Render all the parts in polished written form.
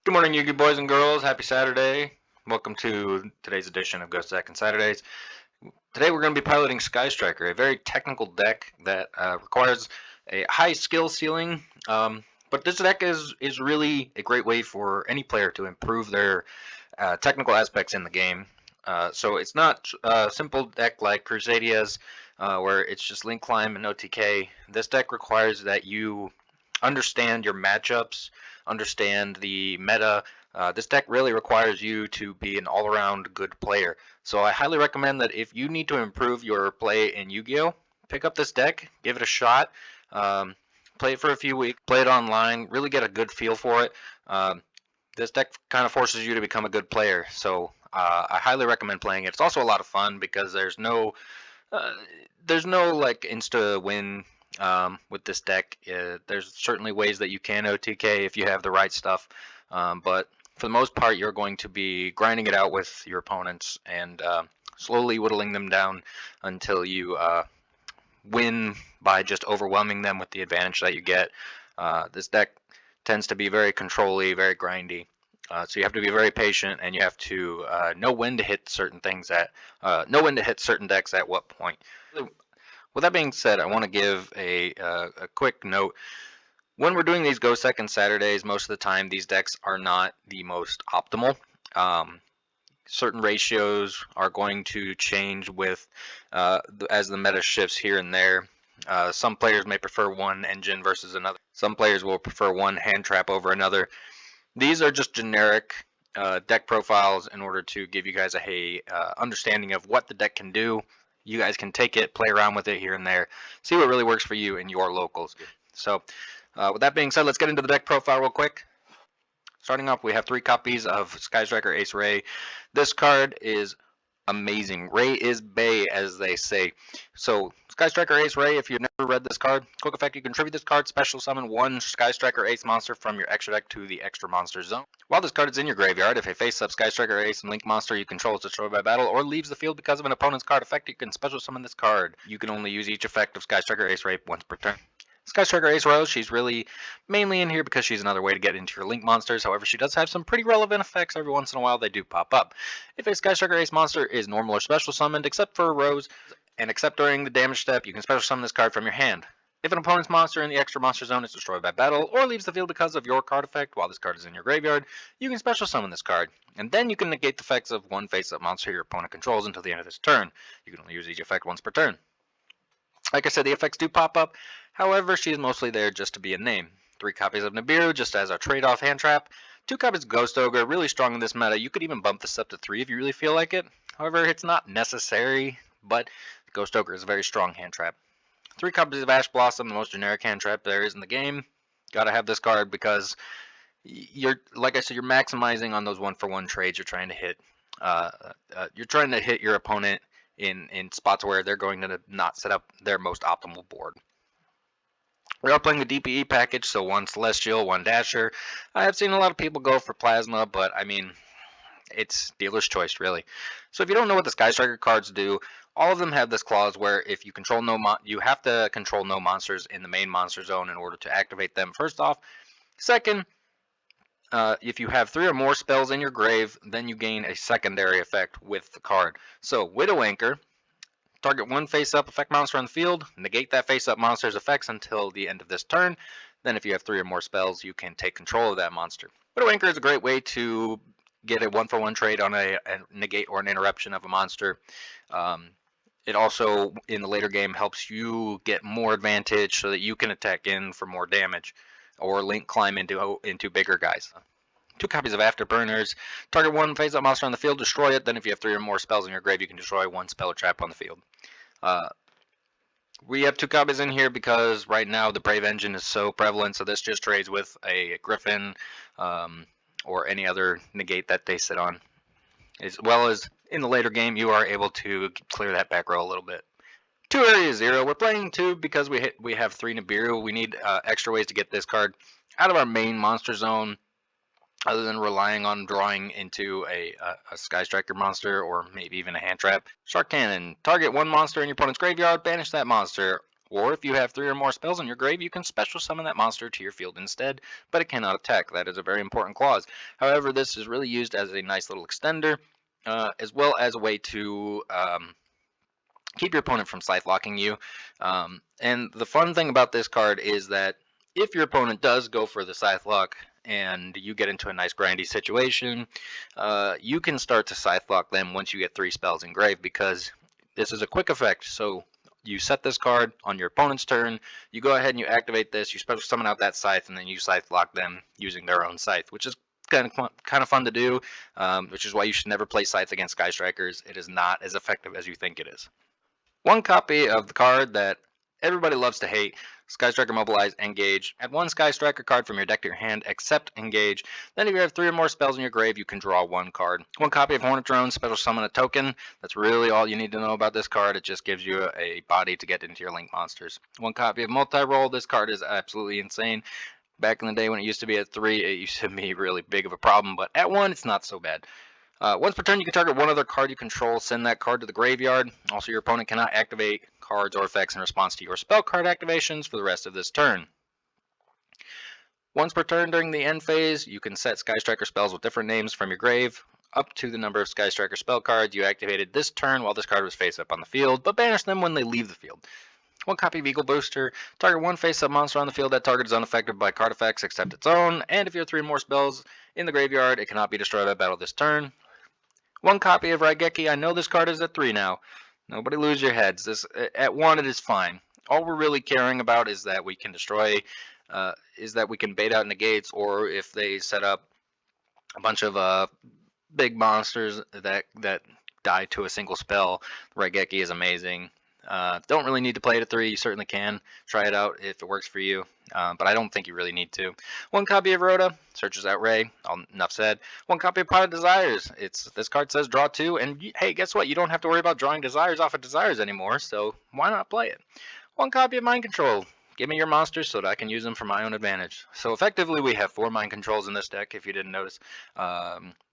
Good morning, Yu-Gi boys and girls. Happy Saturday. Welcome to today's edition of Ghost Second Saturdays. Today we're going to be piloting Sky Striker, a very technical deck that requires a high skill ceiling. But this deck is really a great way for any player to improve their technical aspects in the game. So it's not a simple deck like Crusadia's, where it's just link climb and no TK. This deck requires that you understand your matchups, understand the meta. This deck really requires you to be an all-around good player. So I highly recommend that if you need to improve your play in Yu-Gi-Oh, pick up this deck, give it a shot, play it for a few weeks, play it online, really get a good feel for it. This deck kind of forces you to become a good player. So I highly recommend playing it. It's also a lot of fun because there's no like insta win with this deck. There's certainly ways that you can OTK if you have the right stuff, but for the most part, you're going to be grinding it out with your opponents and slowly whittling them down until you win by just overwhelming them with the advantage that you get. This deck tends to be very control-y, very grindy. So you have to be very patient, and you have to know when to hit certain things know when to hit certain decks at what point. With that being said, I want to give a quick note. When we're doing these Go Second Saturdays, most of the time these decks are not the most optimal. Certain ratios are going to change with as the meta shifts here and there. Some players may prefer one engine versus another. Some players will prefer one hand trap over another. These are just generic deck profiles in order to give you guys a understanding of what the deck can do. You guys can take it, play around with it here and there, see what really works for you in your locals. So with that being said, let's get into the deck profile real quick. Starting off, we have 3 copies of Sky Striker Ace Ray. This card is amazing. Ray is Bay, as they say. So, Sky Striker Ace Ray, if you've never read this card, quick effect, you can tribute this card, special summon 1 Sky Striker Ace monster from your extra deck to the extra monster zone. While this card is in your graveyard, if a face-up Sky Striker Ace and Link monster you control is destroyed by battle or leaves the field because of an opponent's card effect, you can special summon this card. You can only use each effect of Sky Striker Ace Ray once per turn. Sky Striker Ace Rose, she's really mainly in here because she's another way to get into your Link monsters. However, she does have some pretty relevant effects. Every once in a while, they do pop up. If a Sky Striker Ace monster is normal or special summoned, except for Rose, and except during the damage step, you can special summon this card from your hand. If an opponent's monster in the extra monster zone is destroyed by battle or leaves the field because of your card effect while this card is in your graveyard, you can special summon this card. And then you can negate the effects of one face-up monster your opponent controls until the end of this turn. You can only use each effect once per turn. Like I said, the effects do pop up. However, she is mostly there just to be a name. 3 copies of Nibiru just as a trade-off hand trap. 2 copies of Ghost Ogre, really strong in this meta. You could even bump this up to 3 if you really feel like it. However, it's not necessary, but Ghost Ogre is a very strong hand trap. 3 copies of Ash Blossom, the most generic hand trap there is in the game. Gotta have this card because like I said, you're maximizing on those 1-for-1 trades you're trying to hit. You're trying to hit your opponent in spots where they're going to not set up their most optimal board. We are playing the DPE package, so 1 Celestial, 1 Dasher. I have seen a lot of people go for Plasma, but I mean, it's dealer's choice, really. So if you don't know what the Sky Striker cards do, all of them have this clause where if you control you have to control no monsters in the main monster zone in order to activate them, first off. Second, if you have 3 or more spells in your grave, then you gain a secondary effect with the card. So, Widow Anchor, target 1 face-up effect monster on the field, negate that face-up monster's effects until the end of this turn. Then if you have 3 or more spells, you can take control of that monster. Widow Anchor is a great way to get a 1-for-1 trade on a negate or an interruption of a monster. It also, in the later game, helps you get more advantage so that you can attack in for more damage or link climb into bigger guys. 2 copies of Afterburners. Target 1 face-up monster on the field, destroy it. Then if you have 3 or more spells in your grave, you can destroy 1 spell or trap on the field. We have 2 copies in here because right now the Brave Engine is so prevalent, so this just trades with a Griffin or any other negate that they sit on. As well as in the later game, you are able to clear that back row a little bit. 2 Area Zero. We're playing 2 because we have 3 Nibiru. We need extra ways to get this card out of our main monster zone, other than relying on drawing into a Sky Striker monster or maybe even a hand trap. Shark Cannon. Target 1 monster in your opponent's graveyard, banish that monster. Or if you have 3 or more spells in your grave, you can special summon that monster to your field instead, but it cannot attack. That is a very important clause. However, this is really used as a nice little extender, as well as a way to keep your opponent from scythe locking you. And the fun thing about this card is that if your opponent does go for the scythe lock and you get into a nice grindy situation, you can start to scythe lock them once you get 3 spells in grave, because this is a quick effect. So you set this card on your opponent's turn, you go ahead and you activate this, you special summon out that scythe, and then you scythe lock them using their own scythe, which is kind of fun to do, which is why you should never play scythe against Sky Strikers. It is not as effective as you think it is. One copy of the card that everybody loves to hate, Sky Striker Mobilize, Engage. Add 1 Sky Striker card from your deck to your hand, except Engage. Then if you have 3 or more spells in your grave, you can draw 1 card. 1 copy of Hornet Drone, special summon a token. That's really all you need to know about this card. It just gives you a body to get into your Link monsters. 1 copy of Multi-Roll. This card is absolutely insane. Back in the day when it used to be at 3, it used to be really big of a problem, but at 1, it's not so bad. Once per turn, you can target 1 other card you control, send that card to the graveyard. Also, your opponent cannot activate cards or effects in response to your spell card activations for the rest of this turn. Once per turn during the end phase, you can set Sky Striker spells with different names from your grave up to the number of Sky Striker spell cards you activated this turn while this card was face up on the field, but banish them when they leave the field. 1 copy of Eagle Booster. Target 1 face-up monster on the field. That target is unaffected by card effects except its own, and if you have 3 more spells in the graveyard, it cannot be destroyed by battle this turn. 1 copy of Raigeki. I know this card is at 3 now. Nobody lose your heads. This at 1 it is fine. All we're really caring about is that we can destroy, is that we can bait out negates, or if they set up a bunch of big monsters that die to a single spell. Raigeki is amazing. Don't really need to play it at 3. You certainly can try it out if it works for you, but I don't think you really need to. 1 copy of Rhoda, searches out Ray. Enough said. 1 copy of Pot of Desires. This card says draw 2, and hey, guess what? You don't have to worry about drawing desires off of desires anymore, so why not play it? 1 copy of Mind Control. Give me your monsters so that I can use them for my own advantage. So effectively, we have 4 mind controls in this deck, if you didn't notice.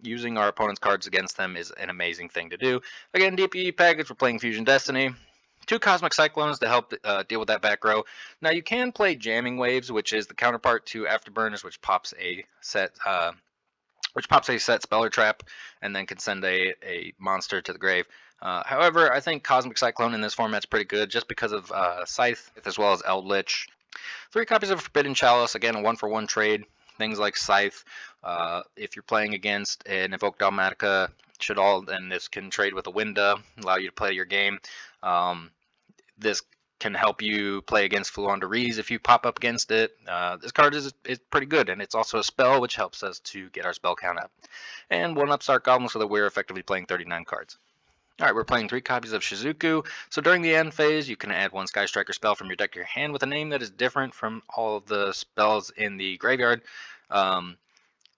Using our opponent's cards against them is an amazing thing to do. Again, DPE package, we're playing Fusion Destiny. 2 Cosmic Cyclones to help deal with that back row. Now you can play Jamming Waves, which is the counterpart to Afterburners, which pops a set Speller Trap, and then can send a monster to the grave. However, I think Cosmic Cyclone in this format is pretty good, just because of Scythe as well as Eldritch. 3 copies of Forbidden Chalice, again a 1-for-1 trade. Things like Scythe. If you're playing against an Invoked Dogmatika, then this can trade with a Winda, allow you to play your game. This can help you play against Floowandereeze if you pop up against it. This card is pretty good, and it's also a spell, which helps us to get our spell count up. And 1 Upstart Goblin, so that we're effectively playing 39 cards. Alright, we're playing 3 copies of Shizuku. So during the end phase, you can add 1 Sky Striker spell from your deck to your hand with a name that is different from all of the spells in the graveyard.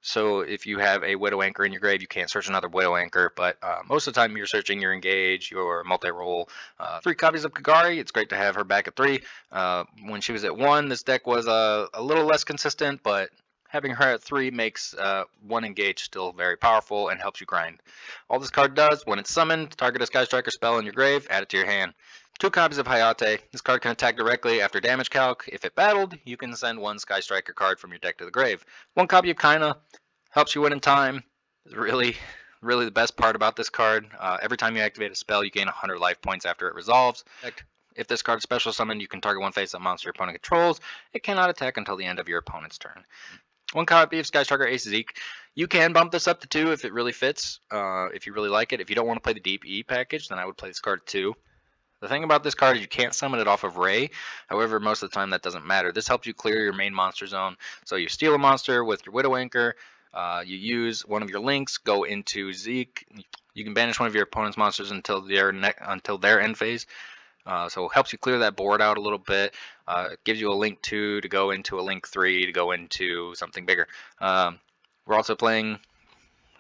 So if you have a Widow Anchor in your grave, you can't search another Widow Anchor, but most of the time you're searching your Engage, your Multi-Roll. 3 copies of Kagari. It's great to have her back at 3. When she was at 1, this deck was a little less consistent, but having her at 3 makes 1 Engage still very powerful and helps you grind. All this card does, when it's summoned, target a Sky Striker spell in your grave, add it to your hand. 2 copies of Hayate. This card can attack directly after damage calc. If it battled, you can send 1 Sky Striker card from your deck to the grave. 1 copy of Kaina. Helps you win in time. It's really the best part about this card. Every time you activate a spell, you gain 100 life points after it resolves. If this card is special summoned, you can target 1 face-up monster your opponent controls. It cannot attack until the end of your opponent's turn. 1 copy of Sky Striker Ace Zeke. You can bump this up to 2 if it really fits, if you really like it. If you don't want to play the DPE package, then I would play this card 2. The thing about this card is you can't summon it off of Ray. However, most of the time that doesn't matter. This helps you clear your main monster zone. So you steal a monster with your Widow Anchor. You use one of your links, go into Zeke. You can banish one of your opponent's monsters until their end phase. So it helps you clear that board out a little bit. It gives you a link 2 to go into a link 3 to go into something bigger. We're also playing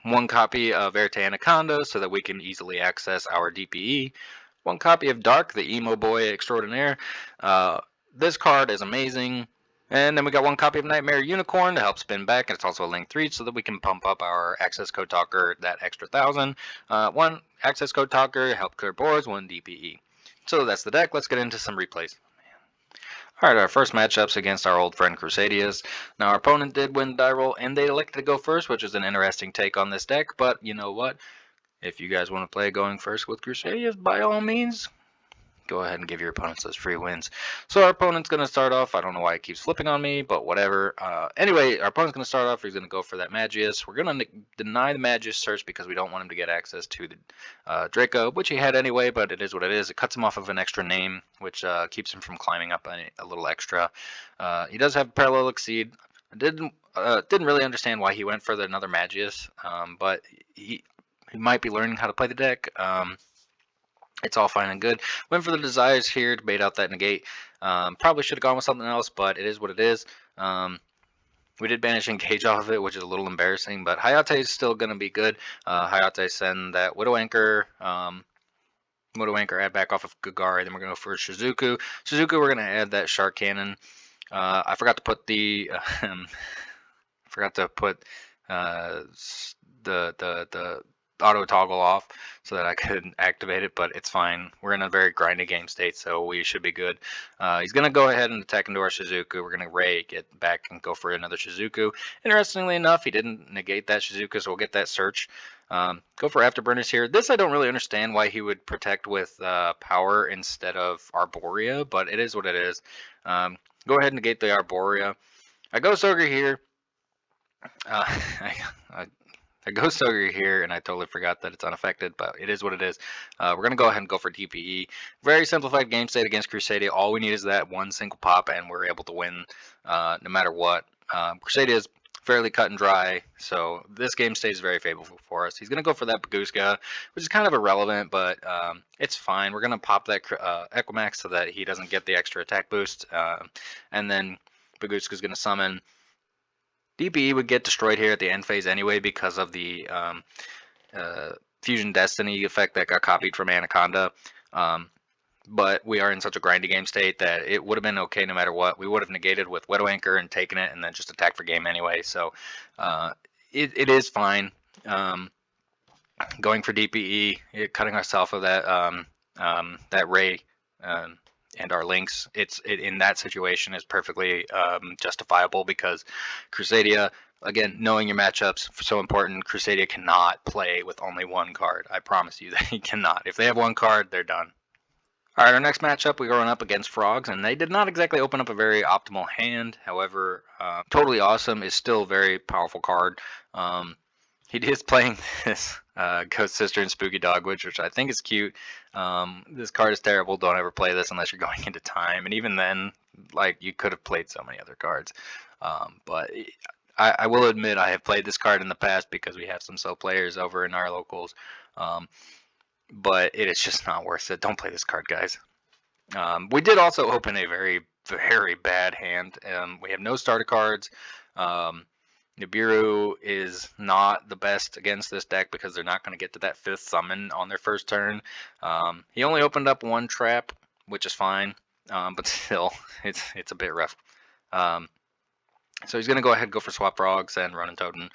1 copy of Verte Anaconda so that we can easily access our DPE. 1 copy of Dark, the emo boy extraordinaire. This card is amazing. And then we got 1 copy of Nightmare Unicorn to help spin back, and it's also a link 3 so that we can pump up our access code talker that extra 1,000. 1 access code talker, help clear boards, 1 DPE. So that's the deck. Let's get into some replays. All right, our first matchup's against our old friend Crusadius. Now, our opponent did win die roll, and they elected to go first, which is an interesting take on this deck. But you know what? If you guys want to play going first with Crusadius, by all means, go ahead and give your opponents those free wins. So our opponent's going to start off. I don't know why it keeps flipping on me, but whatever. Anyway, our opponent's going to start off. He's going to go for that Magius. We're going to deny the Magius search because we don't want him to get access to the Draco, which he had anyway, but it is what it is. It cuts him off of an extra name, which keeps him from climbing up a little extra. He does have Parallel Exceed. I didn't really understand why he went for another Magius, but he might be learning how to play the deck. It's all fine and good. Went for the Desires here to bait out that negate. Probably should have gone with something else, but it is what it is. We did banish Engage off of it, which is a little embarrassing, but Hayate is still going to be good. Hayate send that Widow Anchor. Widow Anchor add back off of Gagari. Then we're going to go for Shizuku. Shizuku, we're going to add that Shark Cannon. I forgot to put the the auto toggle off so that I could activate it, but it's fine. We're in a very grindy game state, so we should be good. He's going to go ahead and attack into our Shizuku. We're going to Ray, get back, and go for another Shizuku. Interestingly enough, he didn't negate that Shizuku, so we'll get that search. Go for Afterburners here. This I don't really understand why he would protect with power instead of Arborea, but it is what it is. Go ahead and negate the Arborea. I Ghost Ogre here. I Ghost Ogre here, and I totally forgot that it's unaffected, but it is what it is. We're going to go ahead and go for DPE. Very simplified game state against Crusadia. All we need is that one single pop, and we're able to win no matter what. Crusadia is fairly cut and dry, so this game state is very favorable for us. He's going to go for that Bagooska, which is kind of irrelevant, but it's fine. We're going to pop that Equimax so that he doesn't get the extra attack boost, and then Bagooska is going to summon. DPE would get destroyed here at the end phase anyway because of the Fusion Destiny effect that got copied from Anaconda. But we are in such a grindy game state that it would have been okay no matter what. We would have negated with Widow Anchor and taken it and then just attacked for game anyway. So it is fine. Going for DPE, cutting ourselves of that Ray and our links, in that situation is perfectly justifiable because Crusadia, again, knowing your matchups so important. Crusadia cannot play with only one card. I promise you they cannot. If they have one card, they're done. All right, our next matchup, we're going up against Frogs, and they did not exactly open up a very optimal hand. However, Totally Awesome is still a very powerful card. He is playing this Ghost Sister and Spooky Dogwitch, which I think is cute. This card is terrible. Don't ever play this unless you're going into time. And even then, like, you could have played so many other cards. But I will admit I have played this card in the past because we have some slow players over in our locals. But it is just not worth it. Don't play this card, guys. We did also open a very, very bad hand. We have no starter cards. Nibiru is not the best against this deck because they're not going to get to that 5th summon on their first turn. He only opened up 1 trap, which is fine, but still, it's a bit rough. So he's going to go ahead and go for Swap Frogs and Ronin Totem.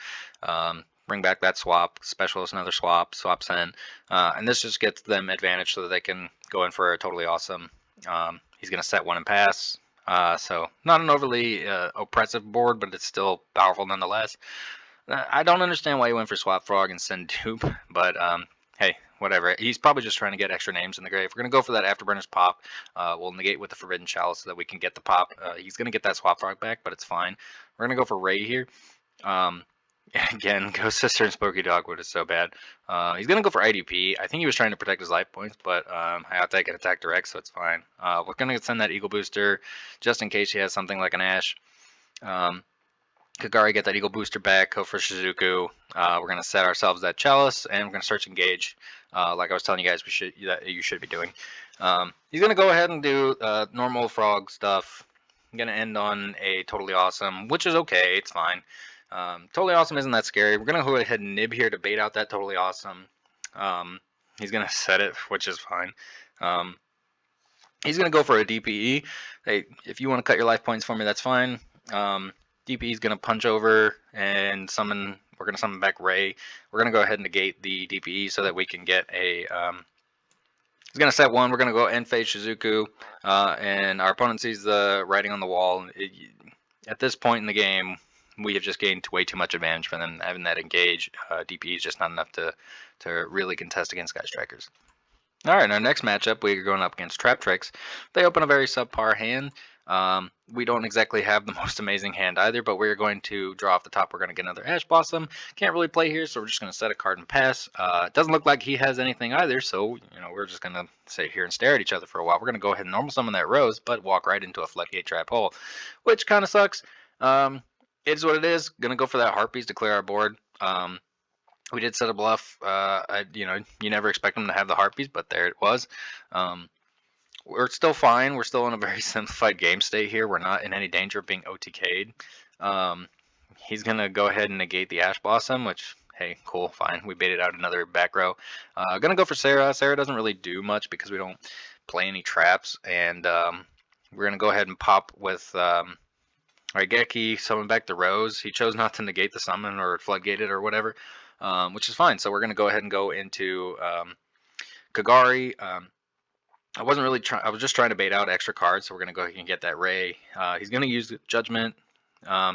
Bring back that swap, Specialist another swap, swap send, and this just gets them advantage so that they can go in for a Totally Awesome. He's going to set 1 and pass. So not an overly oppressive board, but it's still powerful nonetheless. I don't understand why he went for Swap Frog and send Dupe, but hey, whatever. He's probably just trying to get extra names in the grave. We're going to go for that Afterburners pop. We'll negate with the Forbidden Chalice so that we can get the pop. He's going to get that Swap Frog back, but it's fine. We're going to go for Ray here. Again, Ghost Sister and Spooky Dogwood is so bad. He's going to go for IDP. I think he was trying to protect his life points, but Hayate can attack direct, so it's fine. We're going to send that Eagle Booster just in case he has something like an Ash. Kagari, get that Eagle Booster back, go for Shizuku. We're going to set ourselves that Chalice, and we're going to search Engage, like I was telling you guys you should be doing. He's going to go ahead and do normal Frog stuff. I'm going to end on a Totally Awesome, which is okay, it's fine. Totally Awesome isn't that scary. We're going to go ahead and nib here to bait out that Totally Awesome. He's going to set it, which is fine. He's going to go for a DPE. Hey, if you want to cut your life points for me, that's fine. DPE is going to punch over and summon. We're going to summon back Ray. We're going to go ahead and negate the DPE so that we can get a He's going to set one. We're going to go end phase Shizuku, and our opponent sees the writing on the wall. At this point in the game, we have just gained way too much advantage for them having that engage. DPE is just not enough to really contest against Sky Strikers. All right, in our next matchup, we're going up against Trap Tricks. They open a very subpar hand. We don't exactly have the most amazing hand either, but we're going to draw off the top. We're going to get another Ash Blossom. Can't really play here, so we're just going to set a card and pass. It doesn't look like he has anything either, so we're just going to sit here and stare at each other for a while. We're going to go ahead and normal summon that Rose, but walk right into a Floodgate Trap Hole, which kind of sucks. It is what it is. Going to go for that Harpies to clear our board. We did set a bluff. You never expect them to have the Harpies, but there it was. We're still fine. We're still in a very simplified game state here. We're not in any danger of being OTK'd. He's going to go ahead and negate the Ash Blossom, which, hey, cool, fine. We baited out another back row. Going to go for Sarah. Sarah doesn't really do much because we don't play any traps. And we're going to go ahead and pop with Raigeki, summon back the Rose. He chose not to negate the summon or floodgate it or whatever. Which is fine. So we're going to go ahead and go into Kagari. I wasn't really trying. I was just trying to bait out extra cards. So we're going to go ahead and get that Ray. He's going to use Judgment.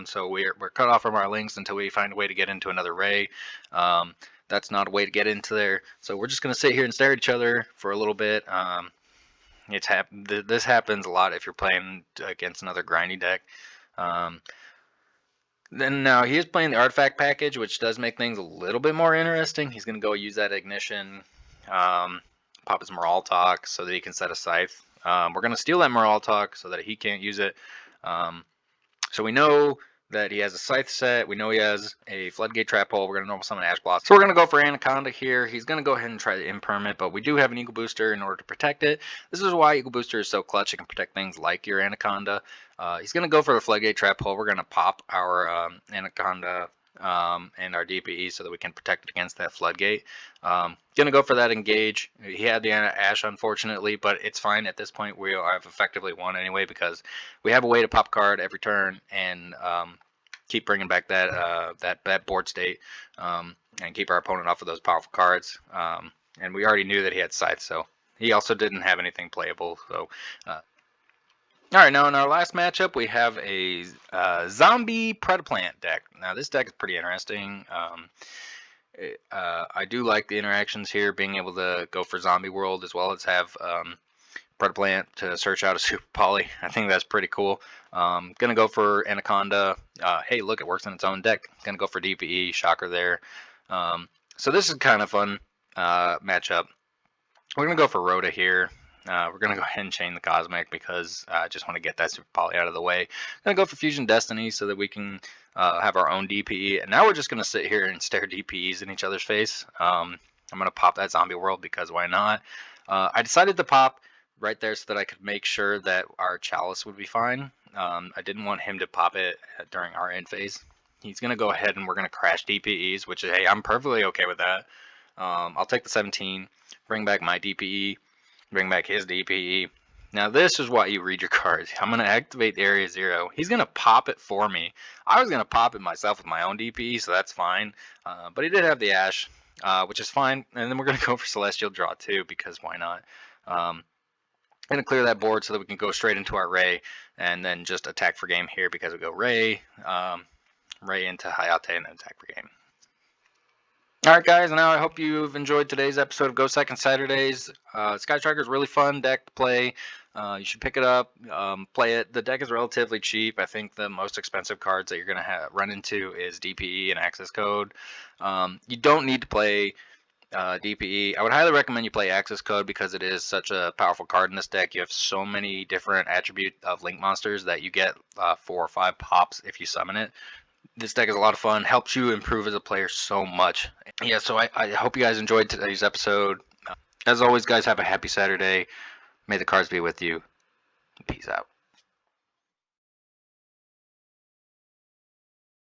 So we're cut off from our links until we find a way to get into another Ray. That's not a way to get into there. So we're just going to sit here and stare at each other for a little bit. This happens a lot if you're playing against another grindy deck. Then now he is playing the artifact package, which does make things a little bit more interesting. He's going to go use that ignition, pop his Moraltalk so that he can set a Scythe. We're going to steal that Moraltalk so that he can't use it. So we know that he has a Scythe set. We know he has a Floodgate Trap Hole. We're going to normal summon Ash Blossom. So we're going to go for Anaconda here. He's going to go ahead and try the Impermanent, but we do have an Eagle Booster in order to protect it. This is why Eagle Booster is so clutch. It can protect things like your Anaconda. He's going to go for the Floodgate Trap Hole. We're going to pop our Anaconda and our DPE so that we can protect it against that Floodgate. Going to go for that Engage. He had the Ash, unfortunately, but it's fine. At this point, we have effectively won anyway because we have a way to pop card every turn and keep bringing back that board state and keep our opponent off of those powerful cards. And we already knew that he had Scythe, so he also didn't have anything playable. So. All right, now in our last matchup, we have a zombie Predaplant deck. Now, this deck is pretty interesting. I do like the interactions here, being able to go for Zombie World as well as have Predaplant to search out a Super Poly. I think that's pretty cool. Gonna go for Anaconda. Hey, look, it works in its own deck. Gonna go for DPE, shocker there. So this is kind of fun matchup. We're gonna go for Rhoda here. We're going to go ahead and chain the Cosmic because I just want to get that Super Poly out of the way. Going to go for Fusion Destiny so that we can have our own DPE. And now we're just going to sit here and stare DPEs in each other's face. I'm going to pop that Zombie World because why not? I decided to pop right there so that I could make sure that our Chalice would be fine. I didn't want him to pop it during our end phase. He's going to go ahead and we're going to crash DPEs, which, hey, I'm perfectly okay with that. I'll take the 17, bring back my DPE. Bring back his DPE. Now this is why you read your cards. I'm going to activate the Area 0. He's going to pop it for me. I was going to pop it myself with my own DPE, so that's fine. But he did have the Ash, which is fine. And then we're going to go for Celestial Draw too, because why not? Going to clear that board so that we can go straight into our Ray and then just attack for game here because we go Ray, Ray into Hayate and then attack for game. Alright guys, now I hope you've enjoyed today's episode of Go Second Saturdays. Sky Striker is a really fun deck to play. You should pick it up, play it. The deck is relatively cheap. I think the most expensive cards that you're going to run into is DPE and Access Code. You don't need to play DPE. I would highly recommend you play Access Code because it is such a powerful card in this deck. You have so many different attributes of Link monsters that you get 4 or 5 pops if you summon it. This deck is a lot of fun, helps you improve as a player so much. Yeah, so I hope you guys enjoyed today's episode. As always, guys, have a happy Saturday. May the cards be with you. Peace out.